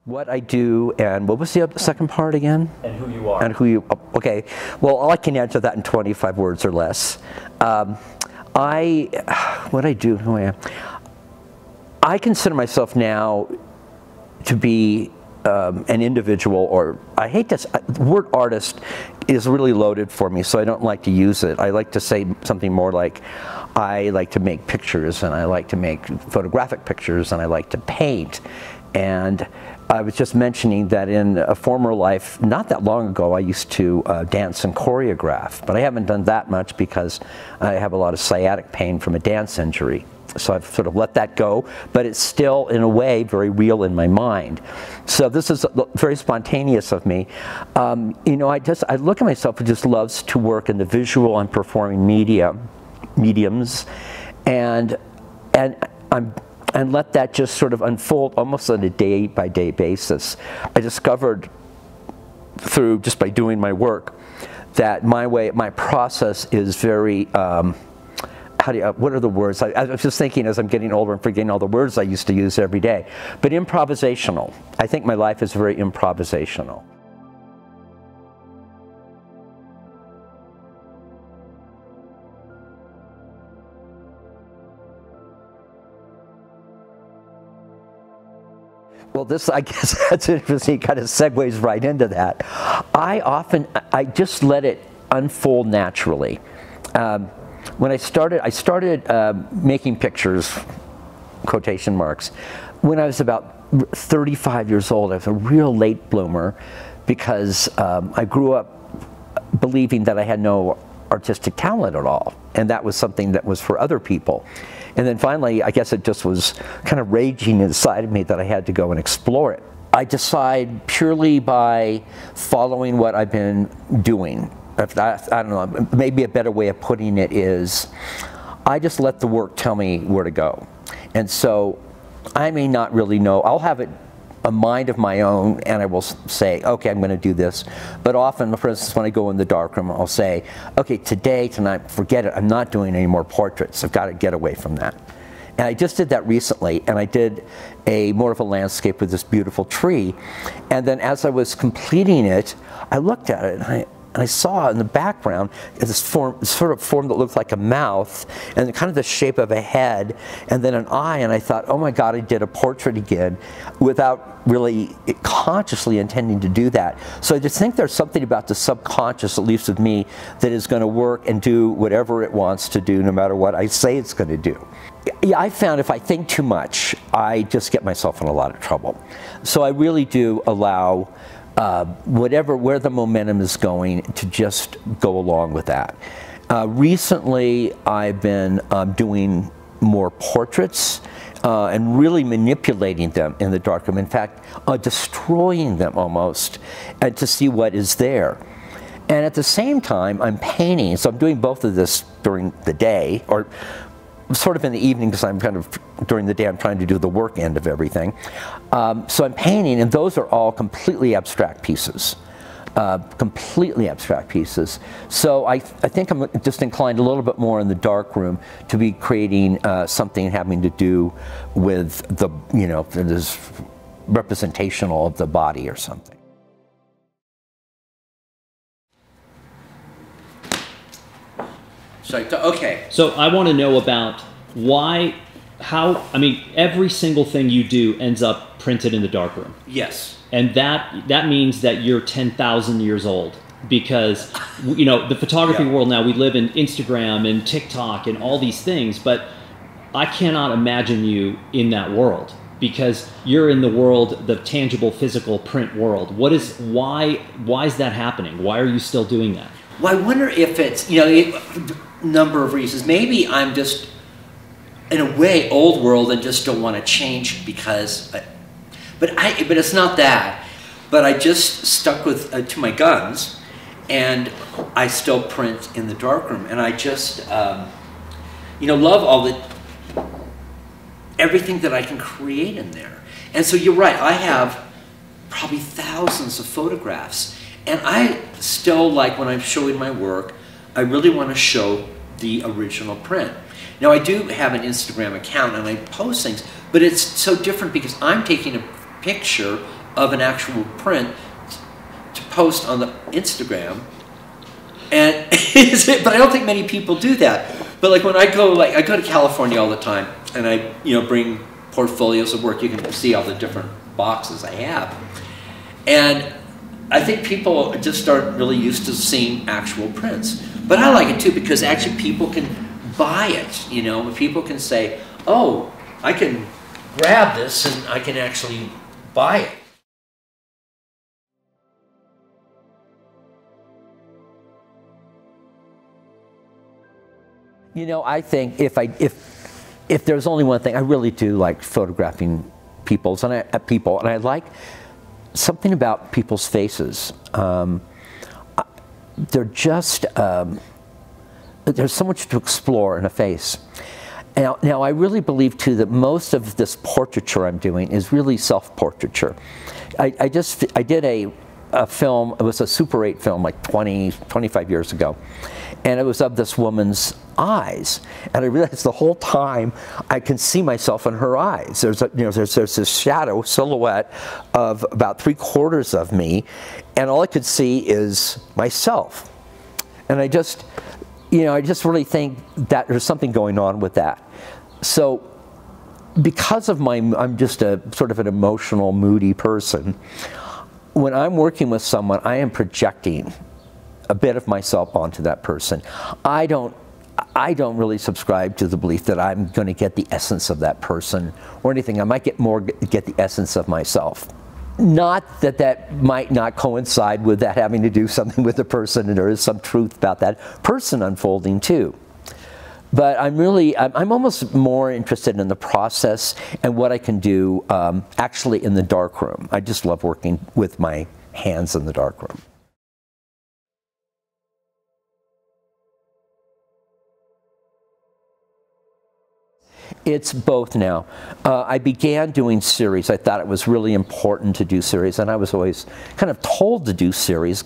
What I do, and what was the second part again? And who you are. And who you, okay. Well, I can answer that in 25 words or less. What I do, who I am. I consider myself now to be an individual, or I hate this, the word artist is really loaded for me, so I don't like to use it. I like to say something more like, I like to make pictures, and I like to make photographic pictures, and I like to paint. And I was just mentioning that in a former life, not that long ago, I used to dance and choreograph, but I haven't done that much because I have a lot of sciatic pain from a dance injury. So I've sort of let that go, but it's still, in a way, very real in my mind. So this is very spontaneous of me. You know, I look at myself who just loves to work in the visual and performing mediums, and let that just sort of unfold almost on a day-by-day basis. I discovered through, just by doing my work, that my process is very, what are the words? I was just thinking as I'm getting older and forgetting all the words I used to use every day. But improvisational. I think my life is very improvisational. Well, this, I guess that's interesting, kind of segues right into that. I just let it unfold naturally. When I started making pictures, quotation marks, when I was about 35 years old. I was a real late bloomer because I grew up believing that I had no artistic talent at all, and that was something that was for other people. And then finally, I guess it just was kind of raging inside of me that I had to go and explore it. I decide purely by following what I've been doing. I don't know, maybe a better way of putting it is, I just let the work tell me where to go. And so I may not really know, I'll have a mind of my own, and I will say, okay, I'm going to do this. But often, for instance, when I go in the darkroom, I'll say, okay, tonight, forget it, I'm not doing any more portraits. I've got to get away from that. And I just did that recently, and I did more of a landscape with this beautiful tree. And then as I was completing it, I looked at it, and I saw in the background this sort of form that looked like a mouth, and kind of the shape of a head, and then an eye, and I thought, oh my God, I did a portrait again, without really consciously intending to do that. So I just think there's something about the subconscious, at least with me, that is going to work and do whatever it wants to do, no matter what I say it's going to do. Yeah, I found if I think too much, I just get myself in a lot of trouble. So I really do allow where the momentum is going, to just go along with that. Recently, I've been doing more portraits and really manipulating them in the darkroom. In fact, destroying them almost, and to see what is there. And at the same time, I'm painting. So I'm doing both of this during the day, or sort of in the evening, because I'm kind of, during the day, I'm trying to do the work end of everything. So I'm painting, and those are all completely abstract pieces. Completely abstract pieces. So I think I'm just inclined a little bit more in the darkroom to be creating something having to do with the, you know, this representational of the body or something. Okay. So I want to know about why, how, I mean, every single thing you do ends up printed in the darkroom. Yes. And that means that you're 10,000 years old, because, you know, the photography world now, we live in Instagram and TikTok and all these things, but I cannot imagine you in that world, because you're in the world, the tangible, physical print world. Why is that happening? Why are you still doing that? Well, I wonder if it's, you know, a number of reasons. Maybe I'm just, in a way, old world and just don't want to change because, but it's not that. But I just stuck with to my guns, and I still print in the darkroom, and I just, you know, love everything that I can create in there. And so you're right, I have probably thousands of photographs. And I still, like, when I'm showing my work, I really want to show the original print. Now, I do have an Instagram account and I post things, but it's so different because I'm taking a picture of an actual print to post on the Instagram. And but I don't think many people do that. But like when I go to California all the time, and I, you know, bring portfolios of work. You can see all the different boxes I have, and I think people just aren't really used to seeing actual prints. But I like it too because actually people can buy it. You know, people can say, "Oh, I can grab this and I can actually buy it." You know, I think if there's only one thing, I really do like photographing people, and I like something about people's faces. They're just there's so much to explore in a face. Now I really believe too that most of this portraiture I'm doing is really self-portraiture. I did a film. It was a Super 8 film like 25 years ago, and it was of this woman's eyes, and I realized the whole time I can see myself in her eyes. There's this shadow silhouette of about 3/4 of me, and all I could see is myself. And I just really think that there's something going on with that. So because of I'm just a sort of an emotional, moody person, when I'm working with someone, I am projecting a bit of myself onto that person. I don't really subscribe to the belief that I'm going to get the essence of that person or anything. I might get the essence of myself. Not that that might not coincide with that having to do something with the person, and there is some truth about that person unfolding too. But I'm almost more interested in the process and what I can do actually in the darkroom. I just love working with my hands in the darkroom. It's both now. I began doing series. I thought it was really important to do series, and I was always kind of told to do series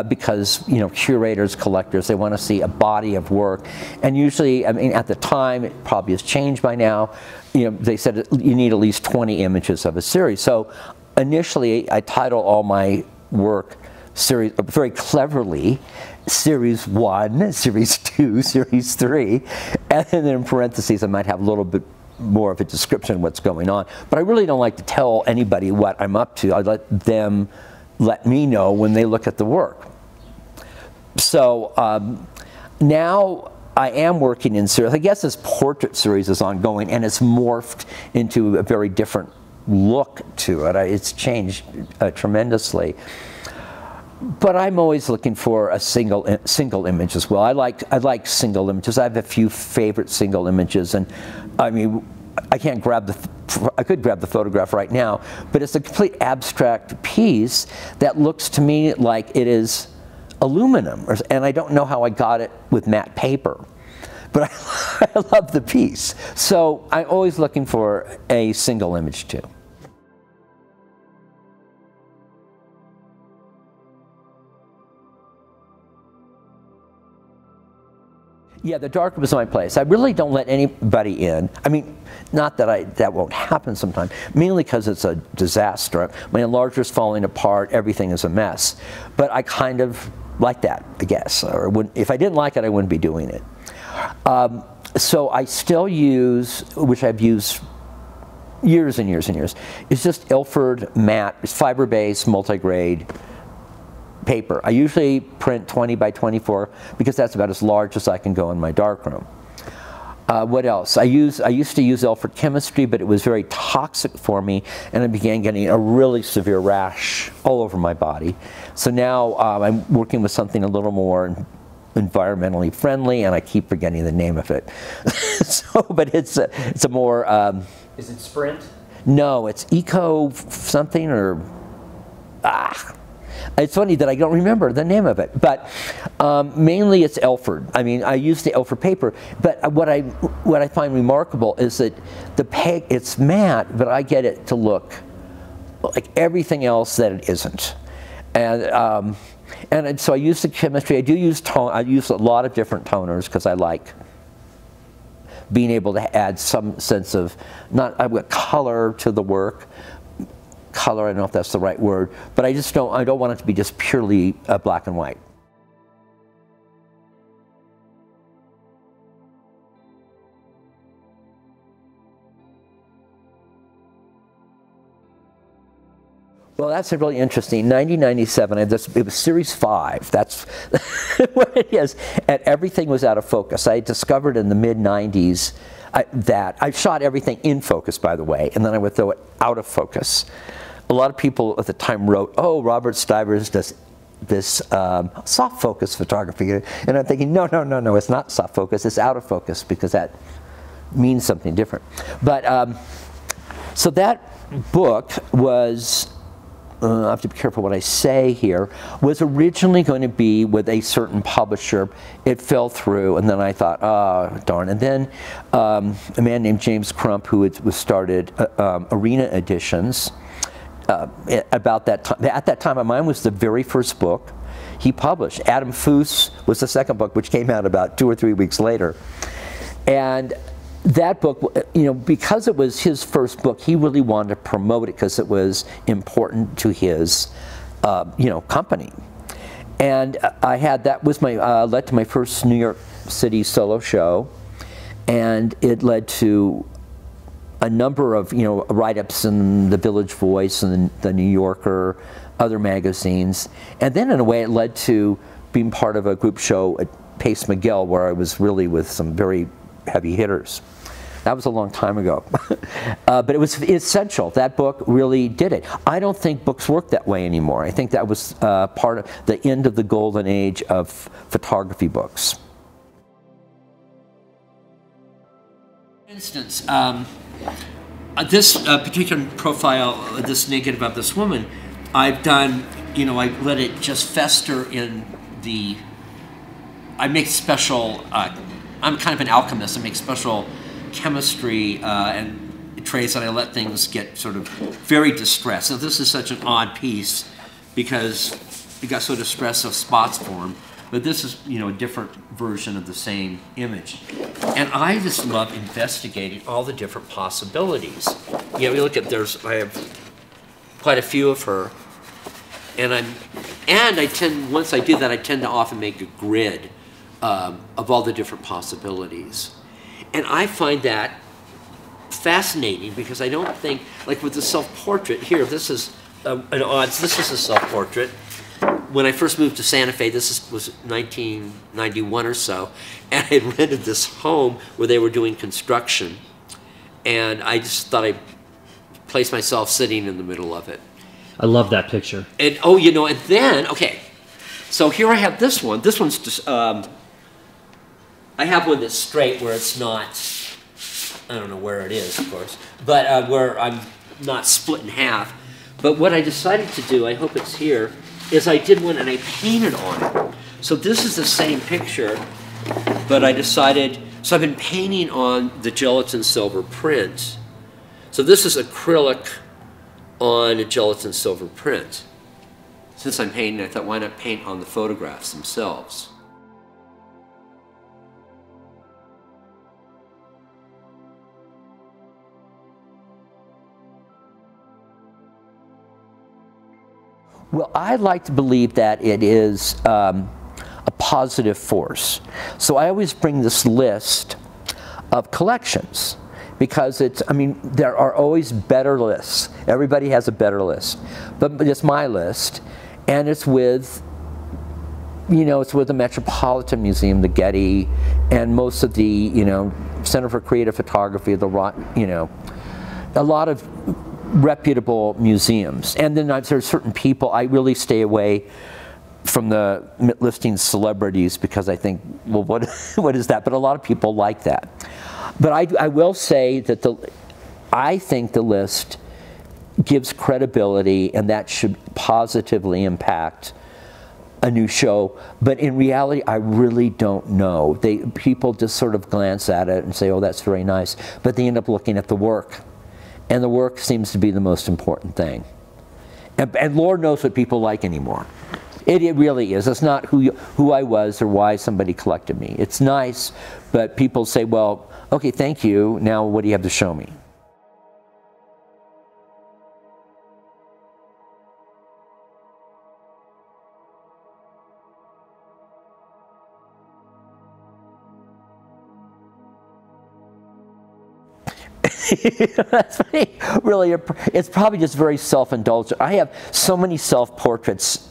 because, you know, curators, collectors, they want to see a body of work. And usually, I mean, at the time, it probably has changed by now, you know, they said you need at least 20 images of a series. So initially, I title all my work series very cleverly, Series 1, Series 2, Series 3, and then in parentheses I might have a little bit more of a description of what's going on. But I really don't like to tell anybody what I'm up to. I let them let me know when they look at the work. So now I am working in series. I guess this portrait series is ongoing, and it's morphed into a very different look to it. It's changed tremendously. But I'm always looking for a single image as well. I like single images. I have a few favorite single images, and I mean, I could grab the photograph right now, but it's a complete abstract piece that looks to me like it is aluminum, and I don't know how I got it with matte paper, but I love the piece. So I'm always looking for a single image too. Yeah, the darkroom is my place. I really don't let anybody in. I mean, not that that won't happen sometime, mainly because it's a disaster. My enlarger's falling apart, everything is a mess. But I kind of like that, I guess. Or if I didn't like it, I wouldn't be doing it. So I still use, which I've used years and years and years, it's just Ilford matte, it's fiber-based, multi-grade paper. I usually print 20 by 24 because that's about as large as I can go in my darkroom. What else? I used to use Ilford chemistry, but it was very toxic for me, and I began getting a really severe rash all over my body. So now I'm working with something a little more environmentally friendly, and I keep forgetting the name of it. But it's a more. Is it Sprint? No, it's Eco something or. It's funny that I don't remember the name of it, but mainly it's Ilford. I mean, I use the Ilford paper, but what I find remarkable is that it's matte, but I get it to look like everything else that it isn't. And so I use the chemistry. I do use I use a lot of different toners because I like being able to add some sense of color to the work. Color, I don't know if that's the right word, but I don't want it to be just purely black and white. Well, that's really interesting. 1997, it was Series 5. That's what it is. And everything was out of focus. I discovered in the mid-90s that I shot everything in focus, by the way, and then I would throw it out of focus. A lot of people at the time wrote, "Oh, Robert Stivers does this soft focus photography," and I'm thinking, no, it's not soft focus. It's out of focus because that means something different. But so that book was. I have to be careful what I say here, was originally going to be with a certain publisher. It fell through, and then I thought, oh, darn. And then a man named James Crump, who started Arena Editions, about that time. At that time, mine was the very first book he published. Adam Foose was the second book, which came out about 2 or 3 weeks later. And that book, because it was his first book, he really wanted to promote it because it was important to his, company. And that was led to my first New York City solo show, and it led to a number of, write-ups in the Village Voice and the New Yorker, other magazines, and then in a way it led to being part of a group show at Pace McGill, where I was really with some very heavy hitters. That was a long time ago. But it was essential. That book really did it. I don't think books work that way anymore. I think that was part of the end of the golden age of photography books. For instance, this particular profile, this negative of this woman, I've done, I let it just fester in the, I make special, I'm kind of an alchemist. I make special chemistry and trays, and I let things get sort of very distressed. So this is such an odd piece because it got so distressed of spots formed. But this is, a different version of the same image. And I just love investigating all the different possibilities. We look at, I have quite a few of her. And I tend, once I do that, I tend to often make a grid of all the different possibilities. And I find that fascinating because I don't think, like with the self-portrait here, this is this is a self-portrait. When I first moved to Santa Fe, was 1991 or so, and I had rented this home where they were doing construction. And I just thought I'd place myself sitting in the middle of it. I love that picture. And and then, okay, so here I have this one. This one's just, I have one that's straight where it's not, I don't know where it is, of course, but where I'm not split in half. But what I decided to do, I hope it's here, is I did one and I painted on it. So this is the same picture, but I decided, so I've been painting on the gelatin silver print. So this is acrylic on a gelatin silver print. Since I'm painting, I thought, why not paint on the photographs themselves? Well, I like to believe that it is a positive force. So I always bring this list of collections because it's, I mean, there are always better lists. Everybody has a better list. But it's my list, and it's with, you know, it's with the Metropolitan Museum, the Getty, and most of the, you know, Center for Creative Photography, the, you know, a lot of reputable museums. And then there's certain people, I really stay away from the listing celebrities because I think, well, what is that? But a lot of people like that. But I will say that I think the list gives credibility, and that should positively impact a new show. But in reality, I really don't know. People just sort of glance at it and say, oh, that's very nice. But they end up looking at the work. And the work seems to be the most important thing. And Lord knows what people like anymore. It really is. It's not who I was or why somebody collected me. It's nice, but people say, well, okay, thank you. Now what do you have to show me? That's really, it's probably just very self-indulgent. I have so many self-portraits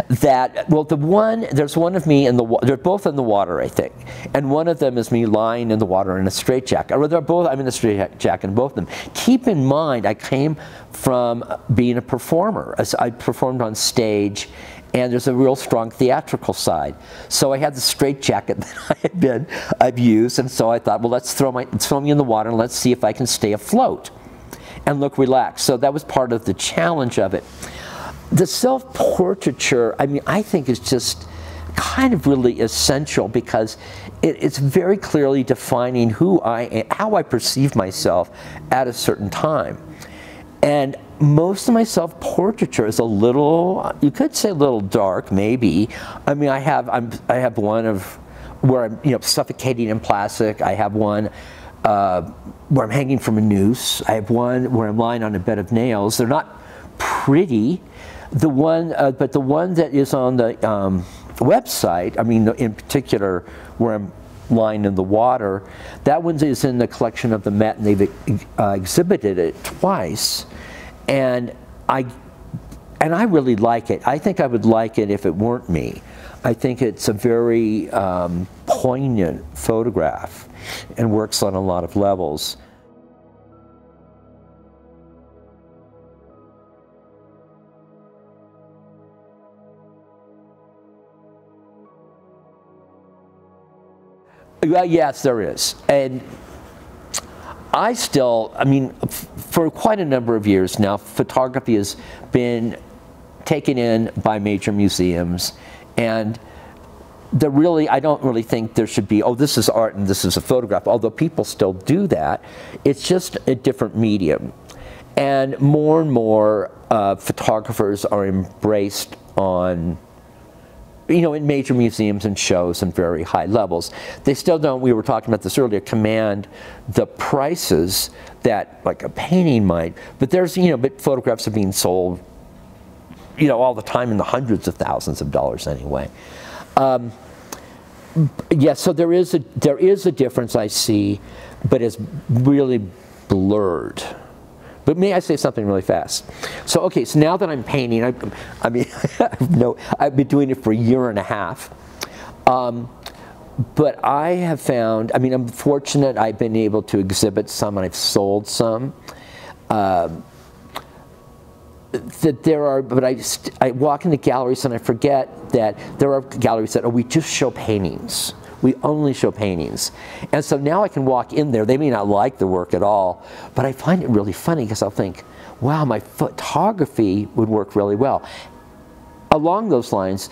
that, well, there's one of me in the water. They're both in the water, I think. And one of them is me lying in the water in a straitjacket. Or they're both, I'm in a straitjacket in both of them. Keep in mind, I came from being a performer. I performed on stage, and there's a real strong theatrical side. So I had the straitjacket that I've used, and so I thought, well, let's throw me in the water and let's see if I can stay afloat and look relaxed. So that was part of the challenge of it. The self-portraiture, I mean, I think is just kind of really essential because it's very clearly defining who I am, how I perceive myself at a certain time. And most of my self-portraiture is a little, you could say a little dark, maybe. I mean, I have one of where I'm, you know, suffocating in plastic. I have one where I'm hanging from a noose. I have one where I'm lying on a bed of nails. They're not pretty. The one, but the one that is on the website, I mean, in particular, where I'm lying in the water, that one is in the collection of the Met, and they've exhibited it twice. And I really like it. I think I would like it if it weren't me. I think it's a very poignant photograph and works on a lot of levels. Yes, there is. And I mean, for quite a number of years now, photography has been taken in by major museums, and I don't really think there should be, oh, this is art and this is a photograph, although people still do that. It's just a different medium. And more photographers are embraced on, you know, in major museums and shows and very high levels. They still don't, we were talking about this earlier, command the prices that like a painting might, but there's, you know, but photographs are being sold, you know, all the time in the hundreds of thousands of dollars anyway. Yeah, so there is a difference I see, but it's really blurred. But may I say something really fast? So, okay, so now that I'm painting, I mean, I've been doing it for a year and a half. But I have found, I mean, I'm fortunate I've been able to exhibit some, and I've sold some. That there are, but I walk into galleries and I forget that there are galleries that, oh, we just show paintings. We only show paintings. And so now I can walk in there. They may not like the work at all, but I find it really funny because I'll think, wow, my photography would work really well. Along those lines,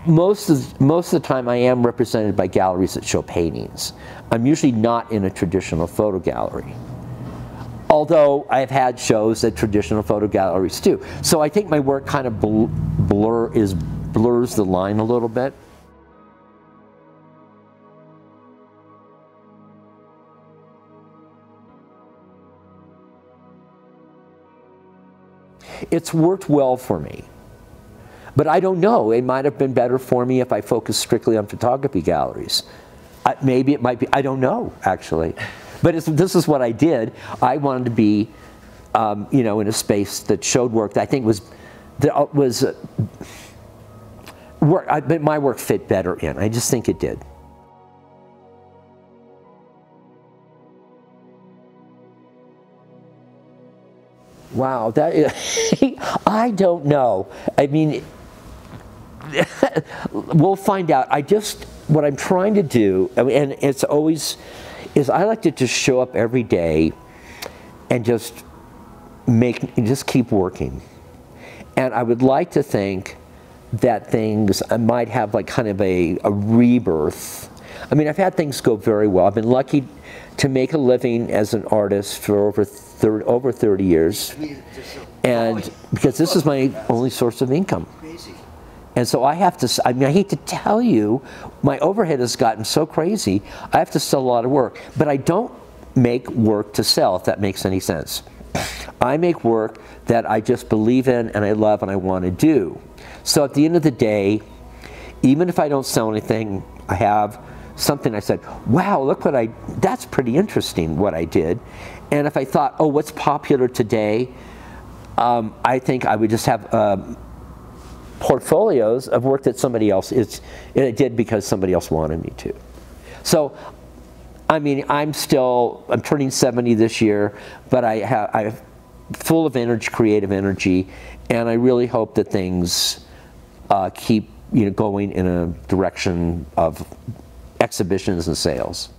most of the time I am represented by galleries that show paintings. I'm usually not in a traditional photo gallery. Although I've had shows at traditional photo galleries too. So I think my work kind of blurs the line a little bit. It's worked well for me. But I don't know. It might have been better for me if I focused strictly on photography galleries. Maybe it might be. I don't know, actually. But this is what I did. I wanted to be, you know, in a space that showed work that I think was work. My work fit better in. I just think it did. Wow, that is, I don't know. I mean, we'll find out. What I'm trying to do, and it's always, is I like to just show up every day and just keep working. And I would like to think that things, I might have like kind of a rebirth. I mean, I've had things go very well. I've been lucky to make a living as an artist for over 30 years. And because this is my only source of income. And so I have to, I mean, I hate to tell you, my overhead has gotten so crazy, I have to sell a lot of work. But I don't make work to sell, if that makes any sense. I make work that I just believe in and I love and I want to do. So at the end of the day, even if I don't sell anything, I have something I said, wow, look what that's pretty interesting what I did. And if I thought, oh, what's popular today, I think I would just have portfolios of work that somebody else did because somebody else wanted me to. So, I mean, I'm turning 70 this year, but I'm full of energy, creative energy, and I really hope that things keep, you know, going in a direction of exhibitions and sales.